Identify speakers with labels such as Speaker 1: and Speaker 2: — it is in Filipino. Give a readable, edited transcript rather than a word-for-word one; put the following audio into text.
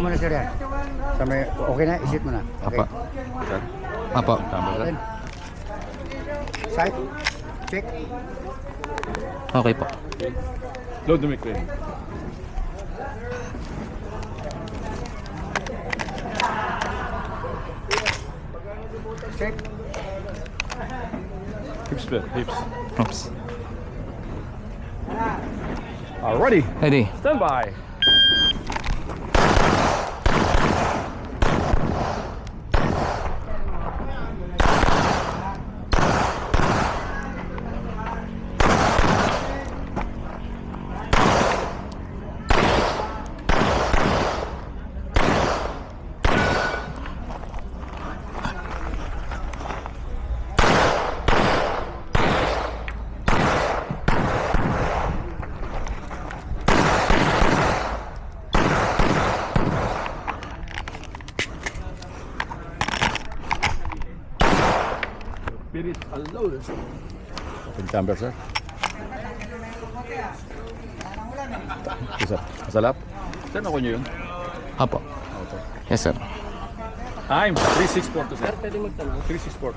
Speaker 1: muna sir yan. Sa may, okay na, isit mo na. Okay.
Speaker 2: Apa. Apa.
Speaker 1: Open. Side. Check.
Speaker 2: Okay po.
Speaker 3: Load the McLean.
Speaker 1: Check.
Speaker 3: Hip split, hips.
Speaker 2: Oops.
Speaker 3: Alrighty,
Speaker 2: Ready.
Speaker 3: stand by. Spirit unloaded.
Speaker 4: Open chamber, sir. Masalap.
Speaker 3: Saan ako nyo yun?
Speaker 2: Apo. Yes, sir.
Speaker 3: I'm 3642, sir. Sir, pwede magtanong. 364.